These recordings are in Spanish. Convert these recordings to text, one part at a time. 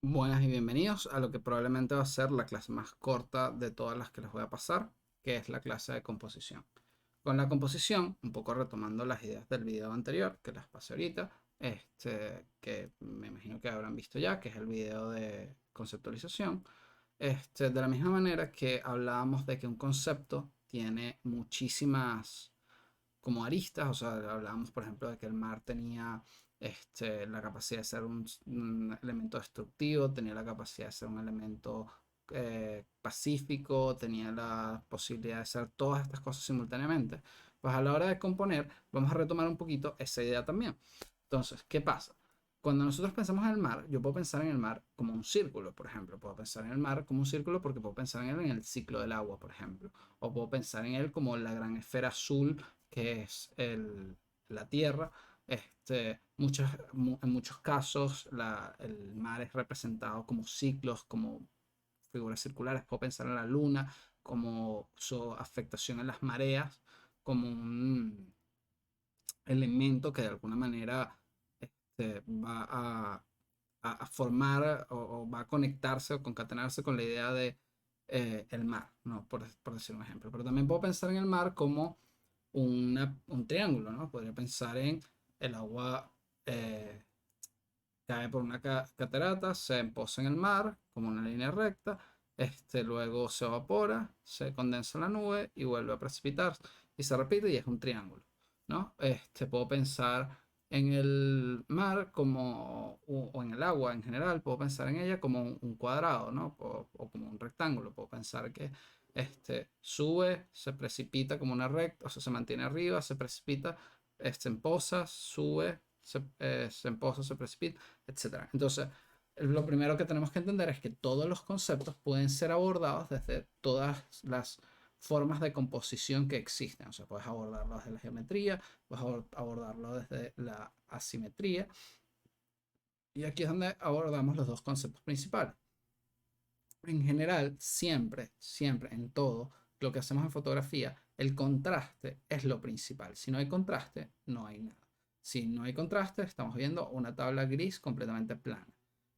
Buenas y bienvenidos a lo que probablemente va a ser la clase más corta de todas las que les voy a pasar, que es la clase de composición. Con la composición, un poco retomando las ideas del video anterior que las pasé ahorita, que me imagino que habrán visto ya, que es el video de conceptualización. De la misma manera que hablábamos de que un concepto tiene muchísimas como aristas, o sea, hablábamos por ejemplo de que el mar tenía la capacidad de ser un elemento destructivo, tenía la capacidad de ser un elemento pacífico, tenía la posibilidad de ser todas estas cosas simultáneamente. Pues a la hora de componer, vamos a retomar un poquito esa idea también. Entonces, ¿qué pasa? Cuando nosotros pensamos en el mar, yo puedo pensar en el mar como un círculo, por ejemplo. Puedo pensar en el mar como un círculo porque puedo pensar en él en el ciclo del agua, por ejemplo. O puedo pensar en él como la gran esfera azul que es la Tierra. En muchos casos el mar es representado como ciclos, como figuras circulares. Puedo pensar en la luna como su afectación en las mareas, como un elemento que de alguna manera va a formar o va a conectarse o concatenarse con la idea de el mar, ¿no? Por decir un ejemplo. Pero también puedo pensar en el mar como un triángulo, ¿no? Podría pensar en el agua eh, cae por una catarata, se empoza en el mar como una línea recta, luego se evapora, se condensa en la nube y vuelve a precipitarse y se repite y es un triángulo, ¿no? Puedo pensar en el mar como, o en el agua en general, puedo pensar en ella como un cuadrado, ¿no? O como un rectángulo, puedo pensar que sube, se precipita como una recta, o sea, se mantiene arriba, se precipita, empoza, sube, se empoza, se precipita, etcétera. Entonces, lo primero que tenemos que entender es que todos los conceptos pueden ser abordados desde todas las formas de composición que existen. O sea, puedes abordarlo desde la geometría, puedes abordarlo desde la asimetría. Y aquí es donde abordamos los dos conceptos principales. En general, siempre, en todo lo que hacemos en fotografía, el contraste es lo principal. Si no hay contraste, no hay nada. Si no hay contraste, estamos viendo una tabla gris completamente plana.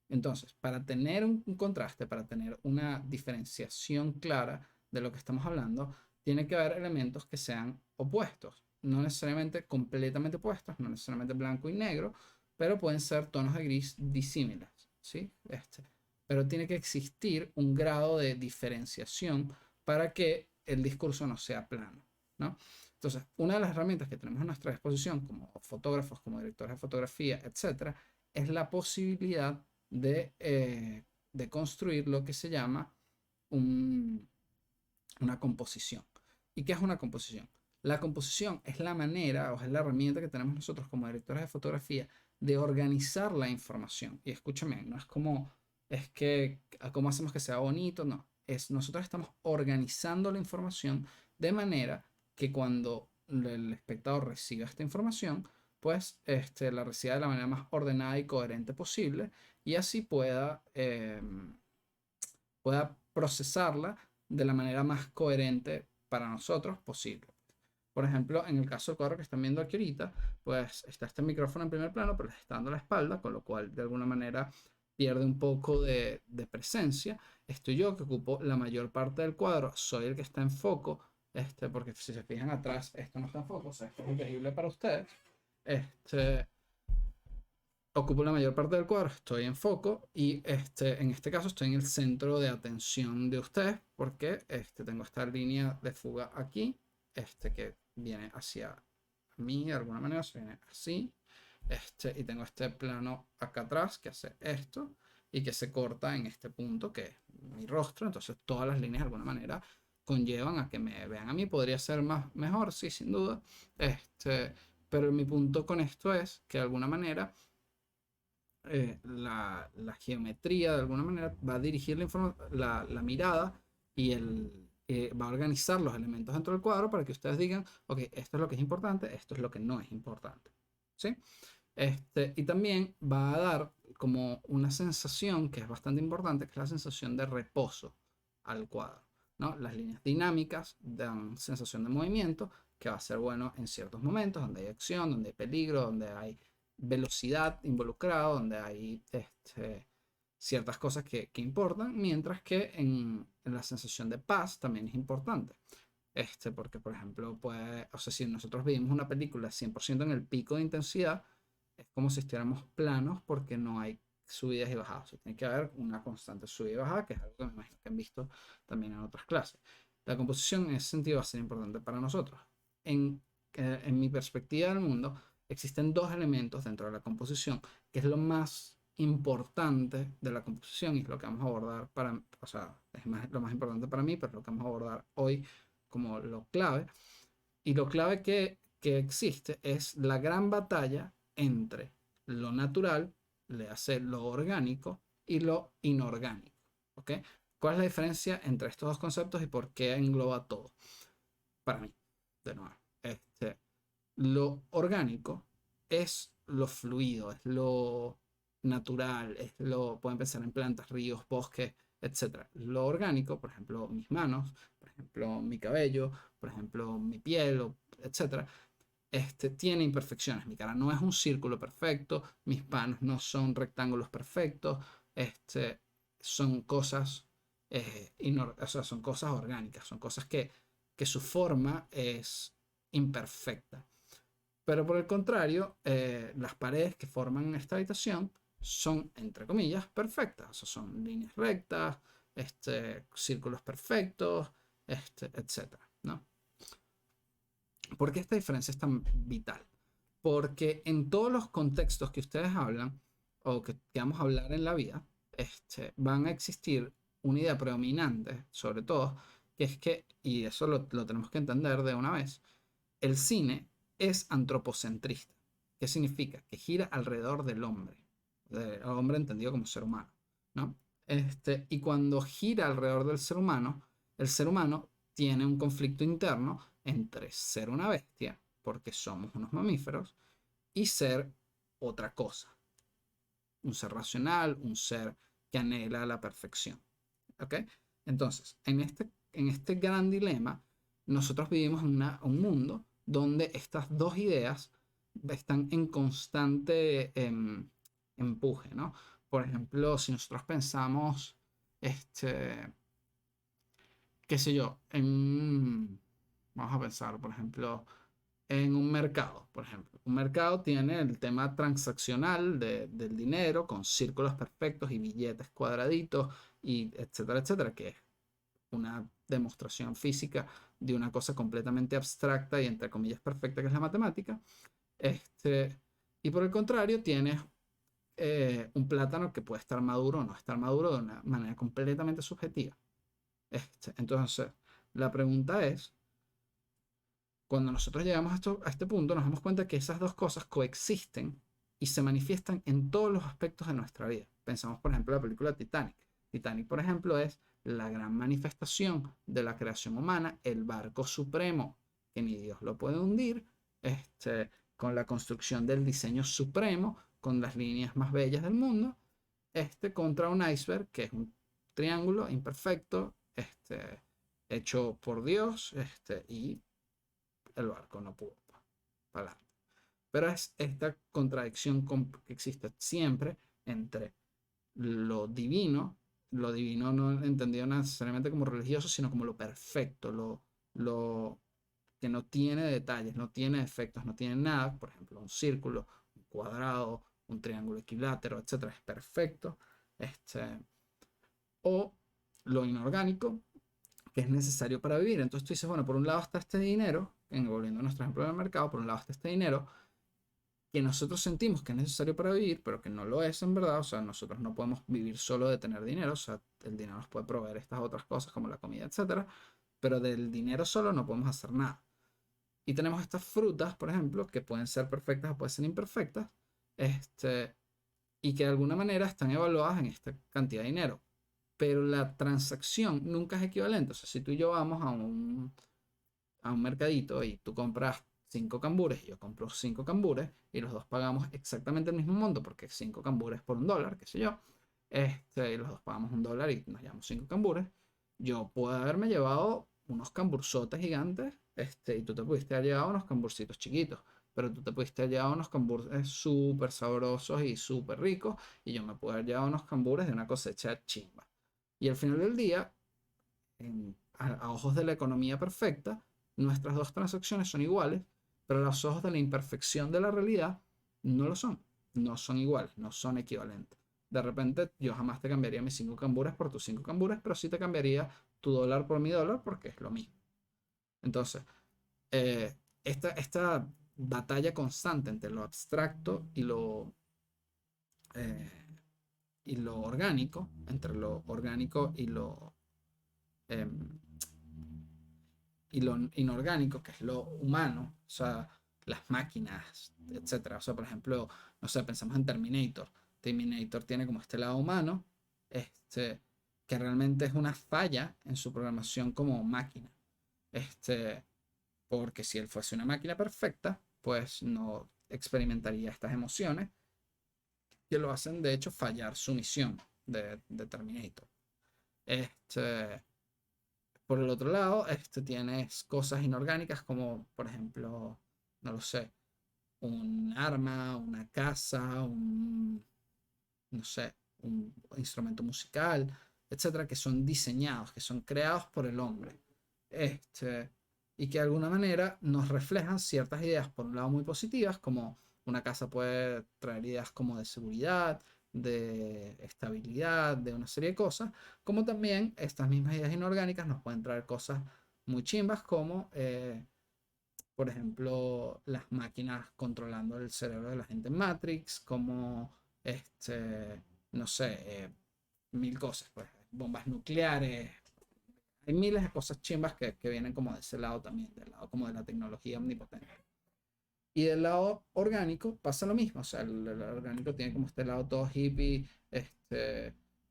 Entonces, para tener un contraste, para tener una diferenciación clara de lo que estamos hablando, tiene que haber elementos que sean opuestos. No necesariamente completamente opuestos, no necesariamente blanco y negro, pero pueden ser tonos de gris disímiles, ¿sí? Pero tiene que existir un grado de diferenciación para que el discurso no sea plano, ¿no? Entonces, una de las herramientas que tenemos a nuestra disposición como fotógrafos, como directores de fotografía, etcétera, es la posibilidad de construir lo que se llama un- una composición. ¿Y qué es una composición? La composición es la manera o es la herramienta que tenemos nosotros como directores de fotografía de organizar la información. Y escúchame, no es como, es que, ¿cómo hacemos que sea bonito? No, es nosotros estamos organizando la información de manera que cuando el espectador reciba esta información, pues la reciba de la manera más ordenada y coherente posible y así pueda procesarla de la manera más coherente para nosotros posible. Por ejemplo, en el caso del cuadro que están viendo aquí ahorita, pues está este micrófono en primer plano, pero les está dando la espalda, con lo cual de alguna manera pierde un poco de presencia. Estoy yo que ocupo la mayor parte del cuadro, soy el que está en foco, porque si se fijan atrás, esto no está en foco, o sea, esto es invisible para ustedes. Este, Ocupo la mayor parte del cuadro, estoy en foco y en este caso estoy en el centro de atención de ustedes porque tengo esta línea de fuga aquí, que viene hacia mí de alguna manera, se viene así, y tengo este plano acá atrás que hace esto y que se corta en este punto que es mi rostro, entonces todas las líneas de alguna manera conllevan a que me vean a mí, podría ser mejor, sí, sin duda, pero mi punto con esto es que de alguna manera la geometría de alguna manera va a dirigir la mirada y va a organizar los elementos dentro del cuadro para que ustedes digan, ok, esto es lo que es importante, esto es lo que no es importante. ¿Sí? Y también va a dar como una sensación que es bastante importante, que es la sensación de reposo al cuadro, ¿no? Las líneas dinámicas dan sensación de movimiento, que va a ser bueno en ciertos momentos, donde hay acción, donde hay peligro, donde hay velocidad involucrada, donde hay ciertas cosas que importan, mientras que en la sensación de paz también es importante. Porque, por ejemplo, puede, o sea, si nosotros vivimos una película 100% en el pico de intensidad, es como si estuviéramos planos porque no hay subidas y bajadas. O sea, tiene que haber una constante subida y bajada, que es algo que me imagino que han visto también en otras clases. La composición en ese sentido va a ser importante para nosotros. En, en mi perspectiva del mundo, existen dos elementos dentro de la composición, que es lo más importante de la composición y es lo que vamos a abordar para, o sea, lo más importante para mí, pero es lo que vamos a abordar hoy como lo clave. Y lo clave que existe es la gran batalla entre lo natural, le hace lo orgánico, y lo inorgánico. ¿Ok? ¿Cuál es la diferencia entre estos dos conceptos y por qué engloba todo? Para mí, de nuevo, lo orgánico es lo fluido, es lo natural, pueden pensar en plantas, ríos, bosques, etcétera. Lo orgánico, por ejemplo, mis manos, por ejemplo, mi cabello, por ejemplo, mi piel, etcétera, tiene imperfecciones. Mi cara no es un círculo perfecto, mis manos no son rectángulos perfectos, son cosas, o sea, son cosas orgánicas, son cosas que su forma es imperfecta. Pero por el contrario, las paredes que forman esta habitación son, entre comillas, perfectas. O sea, son líneas rectas, círculos perfectos, etcétera, ¿no? ¿Por qué esta diferencia es tan vital? Porque en todos los contextos que ustedes hablan o que vamos a hablar en la vida, van a existir una idea predominante, sobre todo, que es que, y eso lo tenemos que entender de una vez, el cine es antropocentrista. ¿Qué significa? Que gira alrededor del hombre entendido como ser humano, ¿no? Y cuando gira alrededor del ser humano, el ser humano tiene un conflicto interno entre ser una bestia, porque somos unos mamíferos, y ser otra cosa, un ser racional, un ser que anhela la perfección. ¿Ok? Entonces, en este gran dilema, nosotros vivimos en un mundo donde estas dos ideas están en constante empuje, ¿no? Por ejemplo, si nosotros pensamos, qué sé yo, vamos a pensar, por ejemplo, en un mercado, por ejemplo. Un mercado tiene el tema transaccional del dinero con círculos perfectos y billetes cuadraditos y etcétera, etcétera, que es una demostración física de una cosa completamente abstracta y entre comillas perfecta que es la matemática. Y por el contrario, tienes un plátano que puede estar maduro o no estar maduro de una manera completamente subjetiva. Entonces, la pregunta es, cuando nosotros llegamos a este punto, nos damos cuenta que esas dos cosas coexisten y se manifiestan en todos los aspectos de nuestra vida. Pensamos, por ejemplo, en la película Titanic. Titanic, por ejemplo, es la gran manifestación de la creación humana, el barco supremo, que ni Dios lo puede hundir, con la construcción del diseño supremo, con las líneas más bellas del mundo, contra un iceberg, que es un triángulo imperfecto, hecho por Dios, y el barco no pudo parar. Pero es esta contradicción que existe siempre entre lo divino no entendido necesariamente como religioso, sino como lo perfecto, lo que no tiene detalles, no tiene efectos, no tiene nada, por ejemplo, un círculo, un cuadrado, un triángulo equilátero, etcétera, es perfecto, o lo inorgánico, que es necesario para vivir. Entonces tú dices, bueno, por un lado está este dinero, volviendo a nuestro ejemplo del mercado, por un lado está este dinero que nosotros sentimos que es necesario para vivir, pero que no lo es en verdad. O sea, nosotros no podemos vivir solo de tener dinero. O sea, el dinero nos puede proveer estas otras cosas como la comida, etcétera, pero del dinero solo no podemos hacer nada. Y tenemos estas frutas, por ejemplo, que pueden ser perfectas o pueden ser imperfectas, y que de alguna manera están evaluadas en esta cantidad de dinero. Pero la transacción nunca es equivalente. O sea, si tú y yo vamos a un mercadito y tú compras 5 cambures y yo compro 5 cambures y los dos pagamos exactamente el mismo monto porque 5 cambures por $1, qué sé yo, y los dos pagamos $1 y nos llevamos 5 cambures, yo puedo haberme llevado unos cambursotes gigantes, y tú te pudiste haber llevado unos camburcitos chiquitos. pero tú te pudiste haber llevado unos cambures súper sabrosos y súper ricos, y yo me pude haber llevado unos cambures de una cosecha chimba. Y al final del día, a ojos de la economía perfecta, nuestras dos transacciones son iguales, pero a los ojos de la imperfección de la realidad no lo son, no son iguales, no son equivalentes. De repente yo jamás te cambiaría mis 5 cambures por tus 5 cambures, pero sí te cambiaría tu dólar por mi dólar porque es lo mismo. Entonces, esta batalla constante entre lo abstracto eh, y lo orgánico, entre lo orgánico eh, y lo inorgánico, que es lo humano, o sea, las máquinas, etcétera. O sea, por ejemplo, no sé, pensamos en Terminator. Terminator tiene como este lado humano, este, que realmente es una falla en su programación como máquina. Este, porque si él fuese una máquina perfecta, pues no experimentaría estas emociones que lo hacen, de hecho, fallar su misión de Terminator. Este, por el otro lado, tienes cosas inorgánicas como, por ejemplo, no lo sé, un arma, una casa, no sé, un instrumento musical, etcétera, que son diseñados, que son creados por el hombre. Este, y que de alguna manera nos reflejan ciertas ideas, por un lado muy positivas, como una casa puede traer ideas como de seguridad, de estabilidad, de una serie de cosas, como también estas mismas ideas inorgánicas nos pueden traer cosas muy chimbas como, por ejemplo, las máquinas controlando el cerebro de la gente en Matrix, como, no sé, mil cosas, pues, bombas nucleares. Hay miles de cosas chimbas que vienen como de ese lado también, del lado como de la tecnología omnipotente. Y del lado orgánico pasa lo mismo, o sea, el orgánico tiene como este lado todo hippie,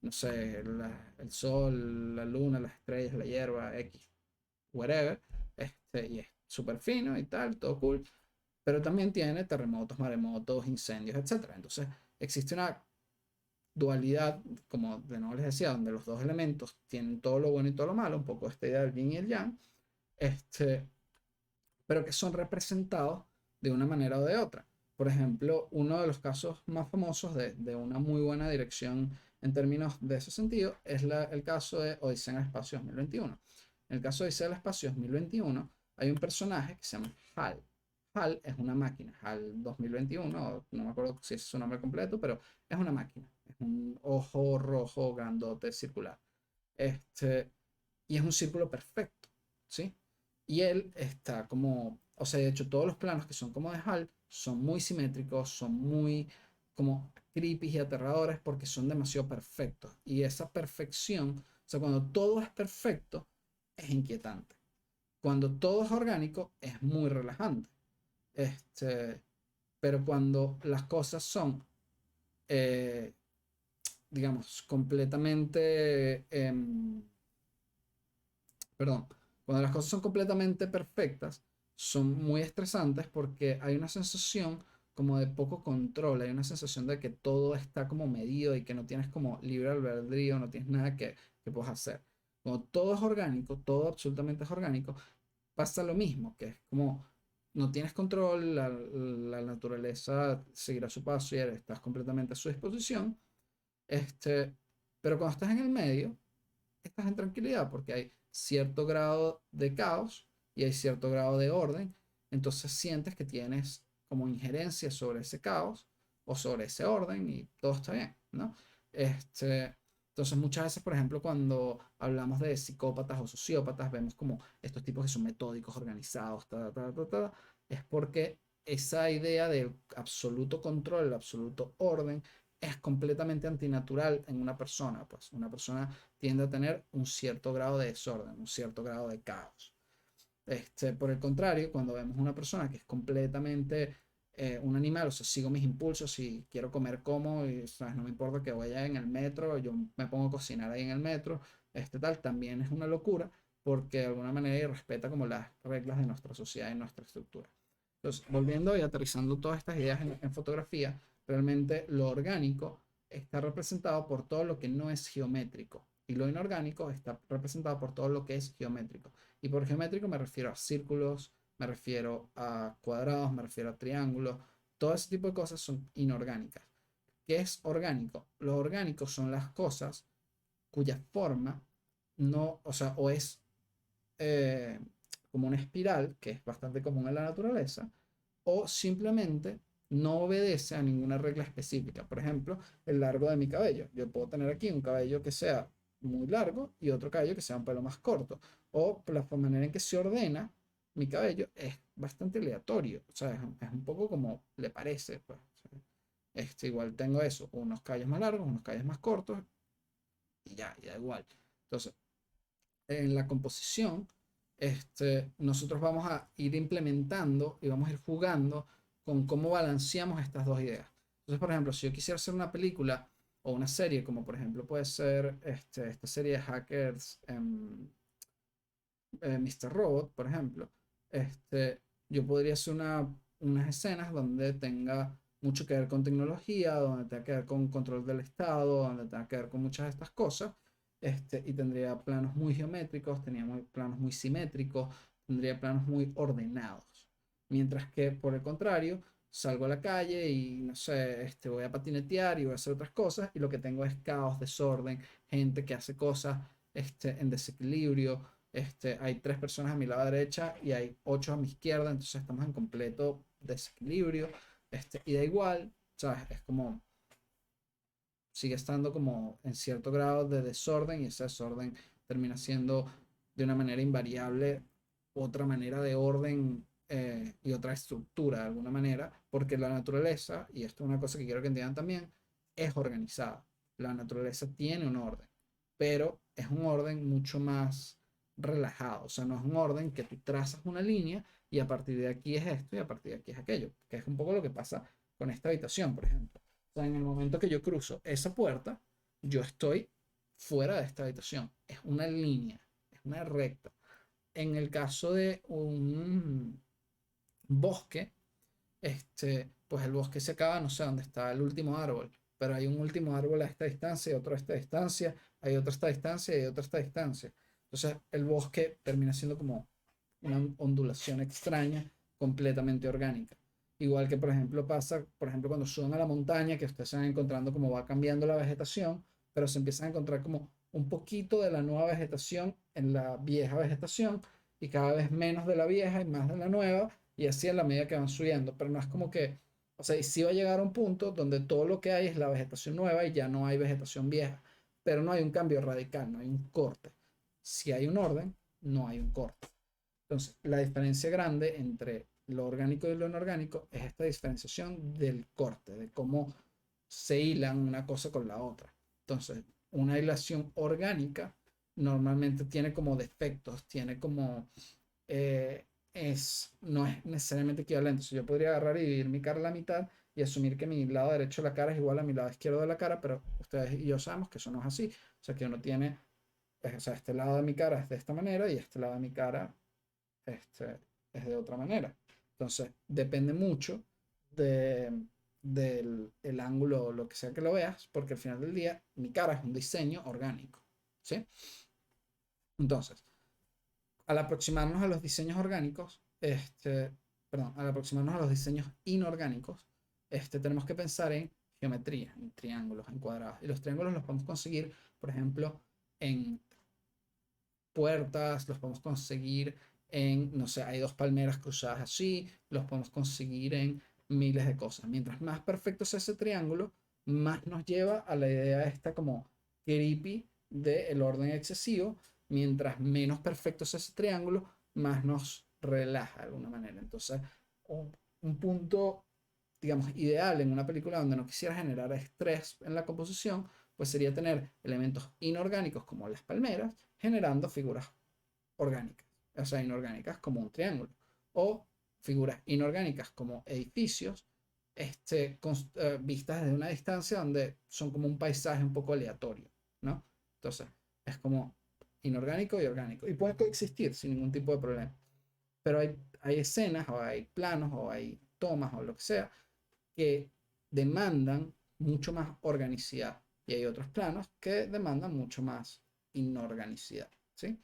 no sé, el sol, la luna, las estrellas, la hierba, X, whatever, y es súper fino y tal, todo cool, pero también tiene terremotos, maremotos, incendios, etcétera. Entonces, existe una dualidad, como de nuevo les decía, donde los dos elementos tienen todo lo bueno y todo lo malo, un poco esta idea del yin y el yang, este, pero que son representados de una manera o de otra. Por ejemplo, uno de los casos más famosos de una muy buena dirección en términos de ese sentido es el caso de Odisea en el Espacio 2021. En el caso de Odisea en el Espacio 2021 hay un personaje que se llama HAL. HAL es una máquina, HAL 2021, no me acuerdo si es su nombre completo, pero es una máquina, es un ojo rojo grandote circular. Y es un círculo perfecto, ¿sí? Y él está como, o sea, de hecho todos los planos que son como de HAL son muy simétricos, son muy como creepy y aterradores porque son demasiado perfectos. Y esa perfección, o sea, cuando todo es perfecto, es inquietante. Cuando todo es orgánico, es muy relajante. Este, pero cuando las cosas son, eh, digamos, completamente, perdón, cuando las cosas son completamente perfectas, son muy estresantes porque hay una sensación como de poco control, hay una sensación de que todo está como medido y que no tienes como libre albedrío, no tienes nada que puedas hacer. Cuando todo es orgánico, todo absolutamente es orgánico, pasa lo mismo, que es como no tienes control, la naturaleza seguirá su paso y estás completamente a su disposición, este, pero cuando estás en el medio, estás en tranquilidad porque hay cierto grado de caos y hay cierto grado de orden, entonces sientes que tienes como injerencia sobre ese caos o sobre ese orden y todo está bien, ¿no? Entonces muchas veces, por ejemplo, cuando hablamos de psicópatas o sociópatas, vemos como estos tipos que son metódicos, organizados, es porque esa idea de absoluto control, el absoluto orden, es completamente antinatural en una persona, pues una persona tiende a tener un cierto grado de desorden, un cierto grado de caos. Por el contrario, cuando vemos una persona que es completamente un animal, o sea, sigo mis impulsos, y quiero comer como, y ¿sabes? No me importa que vaya en el metro, yo me pongo a cocinar ahí en el metro, tal, también es una locura, porque de alguna manera respeta como las reglas de nuestra sociedad y nuestra estructura. Entonces, volviendo y aterrizando todas estas ideas en fotografía, realmente lo orgánico está representado por todo lo que no es geométrico y lo inorgánico está representado por todo lo que es geométrico. Y por geométrico me refiero a círculos, me refiero a cuadrados, me refiero a triángulos, todo ese tipo de cosas son inorgánicas. ¿Qué es orgánico? Lo orgánico son las cosas cuya forma no, o sea, o es eh, como una espiral, que es bastante común en la naturaleza, o simplemente no obedece a ninguna regla específica. Por ejemplo, el largo de mi cabello. Yo puedo tener aquí un cabello que sea muy largo y otro cabello que sea un pelo más corto. O la manera en que se ordena mi cabello es bastante aleatorio. O sea, es un poco como le parece. Pues. Igual tengo eso, unos cabellos más largos, unos cabellos más cortos y ya, y da igual. Entonces, en la composición, nosotros vamos a ir implementando y vamos a ir jugando con cómo balanceamos estas dos ideas. Entonces, por ejemplo, si yo quisiera hacer una película o una serie, como por ejemplo puede ser esta serie de hackers, Mr. Robot, por ejemplo, yo podría hacer unas escenas donde tenga mucho que ver con tecnología, donde tenga que ver con control del estado, donde tenga que ver con muchas de estas cosas, y tendría planos muy geométricos, planos muy simétricos, tendría planos muy ordenados. Mientras que, por el contrario, salgo a la calle y, no sé, voy a patinetear y voy a hacer otras cosas, y lo que tengo es caos, desorden, gente que hace cosas en desequilibrio, hay 3 personas a mi lado derecha y hay 8 a mi izquierda, entonces estamos en completo desequilibrio, y da igual, ¿sabes? Es como, sigue estando como en cierto grado de desorden y ese desorden termina siendo de una manera invariable otra manera de orden y otra estructura de alguna manera, porque la naturaleza, y esto es una cosa que quiero que entiendan también, es organizada. La naturaleza tiene un orden, pero es un orden mucho más relajado, o sea, no es un orden que tú trazas una línea y a partir de aquí es esto y a partir de aquí es aquello, que es un poco lo que pasa con esta habitación, por ejemplo. O sea, en el momento que yo cruzo esa puerta, yo estoy fuera de esta habitación. Es una línea, es una recta. En el caso de un bosque, pues el bosque se acaba, no sé dónde está el último árbol, pero hay un último árbol a esta distancia y otro a esta distancia, hay otro a esta distancia y otro a esta distancia. Entonces el bosque termina siendo como una ondulación extraña, completamente orgánica. Igual que, por ejemplo, pasa, por ejemplo, cuando suben a la montaña, que ustedes se van encontrando cómo va cambiando la vegetación, pero se empiezan a encontrar como un poquito de la nueva vegetación en la vieja vegetación y cada vez menos de la vieja y más de la nueva, y así en la medida que van subiendo. Pero no es como que, o sea, y sí va a llegar a un punto donde todo lo que hay es la vegetación nueva y ya no hay vegetación vieja, pero no hay un cambio radical, no hay un corte. Si hay un orden, no hay un corte. Entonces, la diferencia grande entre lo orgánico y lo inorgánico es esta diferenciación del corte, de cómo se hilan una cosa con la otra. Entonces, una hilación orgánica normalmente tiene como defectos, tiene como eh, no es necesariamente equivalente. O sea, yo podría agarrar y dividir mi cara a la mitad y asumir que mi lado derecho de la cara es igual a mi lado izquierdo de la cara, pero ustedes y yo sabemos que eso no es así. O sea, que uno tiene, o sea, este lado de mi cara es de esta manera y este lado de mi cara es de otra manera. Entonces, depende mucho de, del el ángulo, lo que sea que lo veas, porque al final del día mi cara es un diseño orgánico. ¿Sí? Entonces, al aproximarnos a los diseños orgánicos, perdón, al aproximarnos a los diseños inorgánicos, tenemos que pensar en geometría, en triángulos, en cuadrados. Y los triángulos los podemos conseguir, por ejemplo, en puertas, los podemos conseguir en, no sé, hay 2 palmeras cruzadas así, los podemos conseguir en miles de cosas. Mientras más perfecto sea ese triángulo, más nos lleva a la idea esta como creepy del orden excesivo, mientras menos perfecto sea ese triángulo, más nos relaja de alguna manera. Entonces, un punto, digamos, ideal en una película donde no quisiera generar estrés en la composición, pues sería tener elementos inorgánicos como las palmeras, generando figuras orgánicas, o sea, inorgánicas como un triángulo, o figuras inorgánicas como edificios, vistas desde una distancia donde son como un paisaje un poco aleatorio, ¿no? Entonces, es como inorgánico y orgánico, y puede coexistir sin ningún tipo de problema. Pero hay escenas, o hay planos, o hay tomas, o lo que sea, que demandan mucho más organicidad y hay otros planos que demandan mucho más inorganicidad, ¿sí?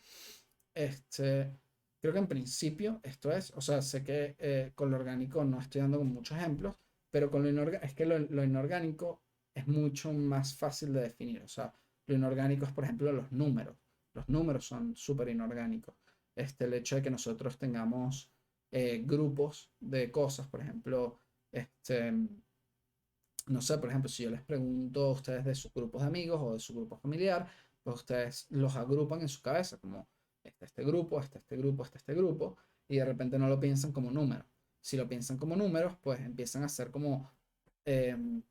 Este, creo que en principio esto es, o sea, sé que con lo orgánico no estoy dando con muchos ejemplos, pero con lo inorgánico, es que lo inorgánico es mucho más fácil de definir. O sea, lo inorgánico es, por ejemplo, los números. Los números son súper inorgánicos. El hecho de que nosotros tengamos grupos de cosas, por ejemplo, este, no sé, por ejemplo, si yo les pregunto a ustedes de sus grupos de amigos o de su grupo familiar, pues ustedes los agrupan en su cabeza, como este grupo, este grupo, este grupo, y de repente no lo piensan como números. Si lo piensan como números, pues empiezan a ser em,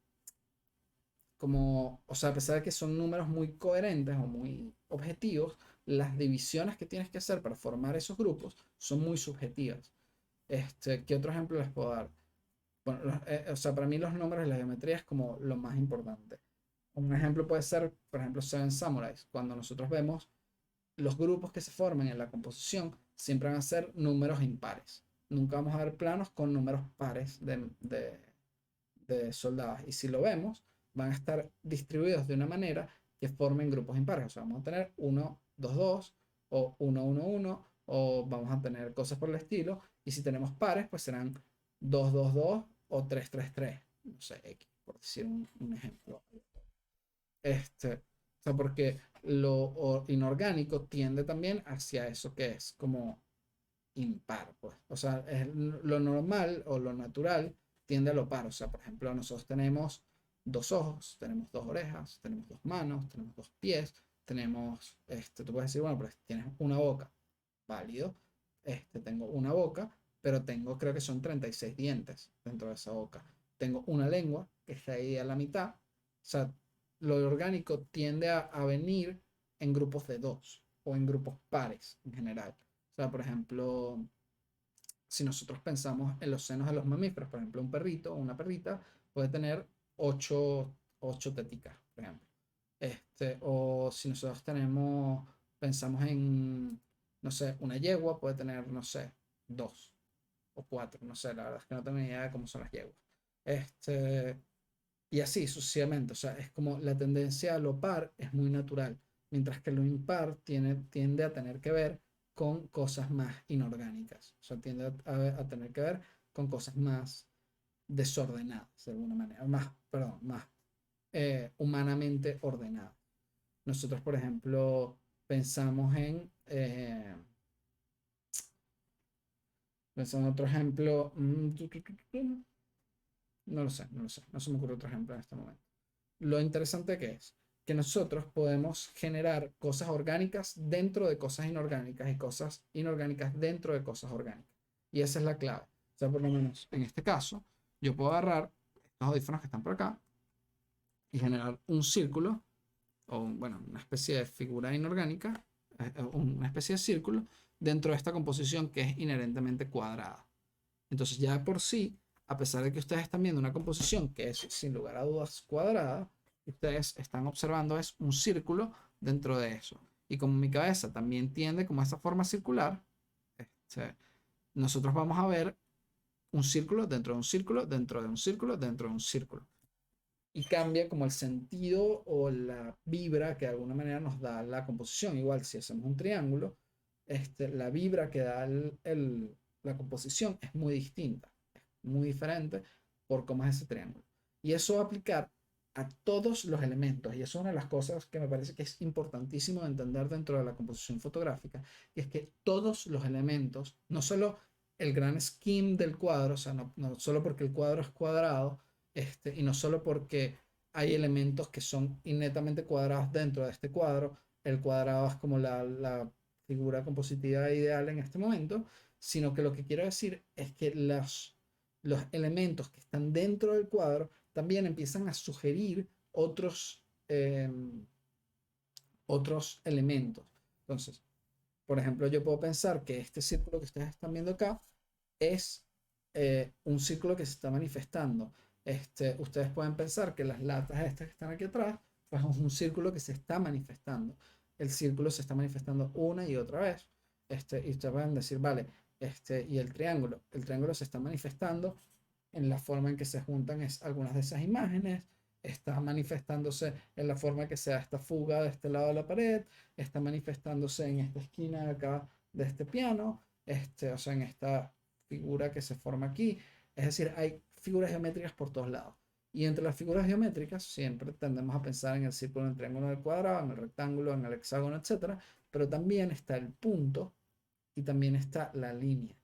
o sea, a pesar de que son números muy coherentes o muy objetivos, las divisiones que tienes que hacer para formar esos grupos son muy subjetivas. ¿Qué otro ejemplo les puedo dar? Bueno, o sea, para mí los números y la geometría es como lo más importante. Un ejemplo puede ser, por ejemplo, Seven Samurais. Cuando nosotros vemos los grupos que se forman en la composición, siempre van a ser números impares. Nunca vamos a ver planos con números pares de soldados. Y si lo vemos, van a estar distribuidos de una manera que formen grupos impares. O sea, vamos a tener 1, 2, 2 o 1, 1, 1 o vamos a tener cosas por el estilo. Y si tenemos pares, pues serán 2, 2, 2 o 3, 3, 3. No sé, X, por decir un ejemplo. O sea, porque lo inorgánico tiende también hacia eso que es como impar, pues. O sea, lo normal o lo natural tiende a lo par. O sea, por ejemplo, nosotros tenemos dos ojos, tenemos dos orejas, tenemos dos manos, tenemos dos pies, tenemos, tú puedes decir, bueno, pero tienes una boca, válido. Tengo una boca, pero tengo, creo que son 36 dientes dentro de esa boca. Tengo una lengua que está ahí a la mitad. O sea, lo orgánico tiende a venir en grupos de dos o en grupos pares en general. O sea, por ejemplo, si nosotros pensamos en los senos de los mamíferos, por ejemplo, un perrito o una perrita puede tener ocho teticas, por ejemplo. O si nosotros pensamos en, no sé, una yegua puede tener, no sé, dos o cuatro, no sé, la verdad es que no tengo ni idea de cómo son las yeguas. Y así sucesivamente, o sea, es como la tendencia a lo par es muy natural, mientras que lo impar tiende a tener que ver con cosas más inorgánicas, o sea, tiende a tener que ver con cosas más desordenadas, de alguna manera, más, perdón, más humanamente ordenadas. Nosotros, por ejemplo, pensamos en otro ejemplo, no lo sé, no lo sé, no se me ocurre otro ejemplo en este momento. Lo interesante que es que nosotros podemos generar cosas orgánicas dentro de cosas inorgánicas y cosas inorgánicas dentro de cosas orgánicas. Y esa es la clave. O sea, por lo menos en este caso, yo puedo agarrar estos audífonos que están por acá y generar un círculo o, bueno, una especie de figura inorgánica, una especie de círculo dentro de esta composición que es inherentemente cuadrada. Entonces ya por sí, a pesar de que ustedes están viendo una composición que es sin lugar a dudas cuadrada, ustedes están observando es un círculo dentro de eso. Y como mi cabeza también tiende como esa forma circular, este, nosotros vamos a ver un círculo dentro de un círculo, dentro de un círculo, dentro de un círculo. Y cambia como el sentido o la vibra que de alguna manera nos da la composición. Igual si hacemos un triángulo, la vibra que da la composición es muy distinta, es muy diferente por cómo es ese triángulo. Y eso va a aplicar a todos los elementos. Y eso es una de las cosas que me parece que es importantísimo de entender dentro de la composición fotográfica. Y es que todos los elementos, no solo el gran scheme del cuadro, o sea, no solo porque el cuadro es cuadrado, y no solo porque hay elementos que son innetamente cuadrados dentro de este cuadro, el cuadrado es como la figura compositiva ideal en este momento, sino que lo que quiero decir es que los elementos que están dentro del cuadro también empiezan a sugerir otros elementos. Entonces, por ejemplo, yo puedo pensar que este círculo que ustedes están viendo acá es un círculo que se está manifestando. Ustedes pueden pensar que las latas estas que están aquí atrás, pues es un círculo que se está manifestando. El círculo se está manifestando una y otra vez. Y ustedes pueden decir, vale, y el triángulo se está manifestando en la forma en que se juntan algunas de esas imágenes, está manifestándose en la forma que se da esta fuga de este lado de la pared, está manifestándose en esta esquina de acá de este piano, o sea, en esta figura que se forma aquí. Es decir, hay figuras geométricas por todos lados. Y entre las figuras geométricas siempre tendemos a pensar en el círculo, en el triángulo, en el cuadrado, en el rectángulo, en el hexágono, etcétera. Pero también está el punto y también está la línea.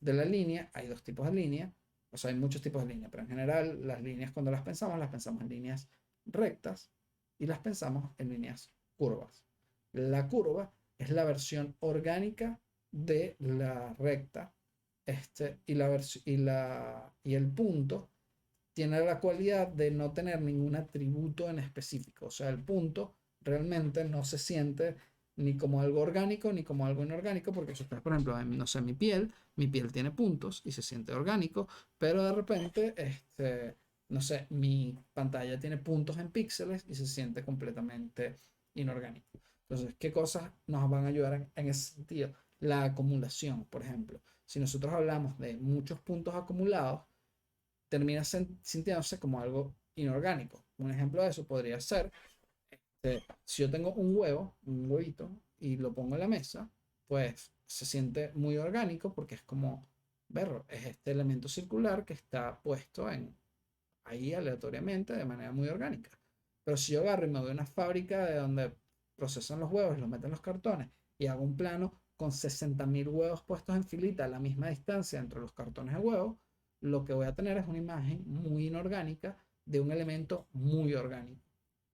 De la línea hay dos tipos de línea, o sea, hay muchos tipos de línea, pero en general las líneas cuando las pensamos en líneas rectas y las pensamos en líneas curvas. La curva es la versión orgánica de la recta, y el punto tiene la cualidad de no tener ningún atributo en específico. O sea, el punto realmente no se siente ni como algo orgánico ni como algo inorgánico, porque si ustedes, por ejemplo, ven, no sé, mi piel tiene puntos y se siente orgánico, pero de repente, no sé, mi pantalla tiene puntos en píxeles y se siente completamente inorgánico. Entonces, ¿qué cosas nos van a ayudar en ese sentido? La acumulación, por ejemplo. Si nosotros hablamos de muchos puntos acumulados, termina sintiéndose como algo inorgánico. Un ejemplo de eso podría ser, si yo tengo un huevito, y lo pongo en la mesa, pues se siente muy orgánico porque es como, ver, es este elemento circular que está puesto ahí aleatoriamente de manera muy orgánica. Pero si yo agarro y me voy a una fábrica de donde procesan los huevos y los meten en los cartones y hago un plano con 60.000 huevos puestos en filita a la misma distancia entre los cartones de huevos, lo que voy a tener es una imagen muy inorgánica de un elemento muy orgánico.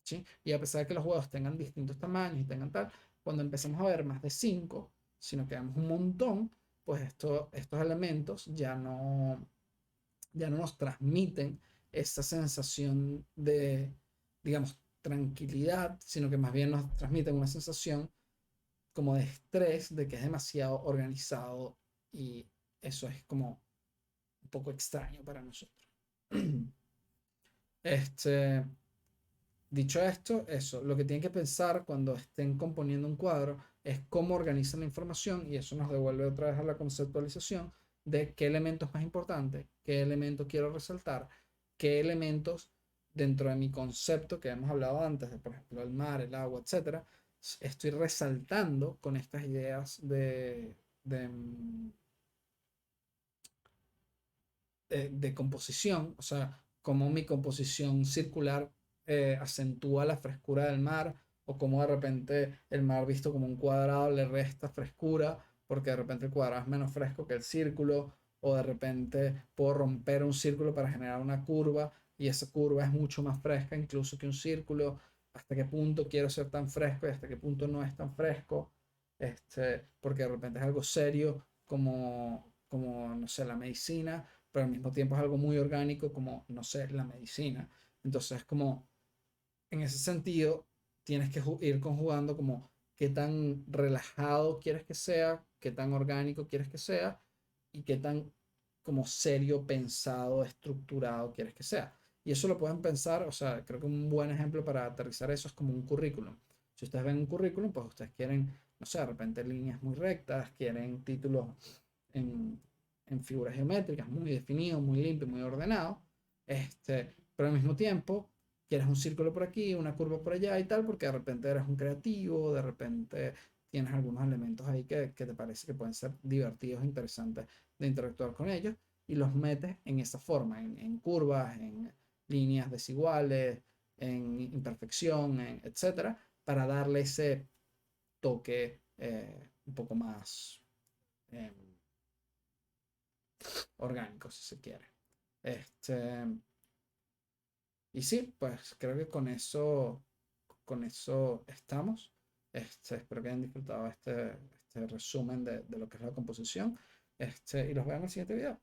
¿Sí? Y a pesar de que los huevos tengan distintos tamaños y tengan tal, cuando empecemos a ver más de 5, sino que vemos un montón, pues estos elementos ya no nos transmiten esa sensación de, digamos, tranquilidad, sino que más bien nos transmiten una sensación como de estrés, de que es demasiado organizado, y eso es como un poco extraño para nosotros. Este, Dicho esto, eso, lo que tienen que pensar cuando estén componiendo un cuadro es cómo organizan la información, y eso nos devuelve otra vez a la conceptualización de qué elementos más importantes, qué elementos quiero resaltar, qué elementos dentro de mi concepto que hemos hablado antes, de por ejemplo el mar, el agua, etcétera, estoy resaltando con estas ideas de composición, o sea, cómo mi composición circular acentúa la frescura del mar, o cómo de repente el mar visto como un cuadrado le resta frescura, porque de repente el cuadrado es menos fresco que el círculo, o de repente puedo romper un círculo para generar una curva, y esa curva es mucho más fresca incluso que un círculo. ¿Hasta qué punto quiero ser tan fresco y hasta qué punto no es tan fresco? Porque de repente es algo serio como, no sé, la medicina, pero al mismo tiempo es algo muy orgánico como, no sé, la medicina. Entonces, como en ese sentido, tienes que ir conjugando como qué tan relajado quieres que sea, qué tan orgánico quieres que sea, y qué tan como serio, pensado, estructurado quieres que sea. Y eso lo pueden pensar, o sea, creo que un buen ejemplo para aterrizar eso es como un currículum. Si ustedes ven un currículum, pues ustedes quieren, no sé, de repente líneas muy rectas, quieren títulos en, en figuras geométricas, muy definido, muy limpio, muy ordenado, pero al mismo tiempo quieres un círculo por aquí, una curva por allá y tal, porque de repente eres un creativo, de repente tienes algunos elementos ahí que te parece que pueden ser divertidos e interesantes de interactuar con ellos, y los metes en esa forma, en curvas, en líneas desiguales, en imperfección, etcétera, para darle ese toque un poco más eh, orgánico, si se quiere. Este, y sí, pues creo que con eso estamos. Espero que hayan disfrutado este resumen de lo que es la composición. Y los veo en el siguiente video.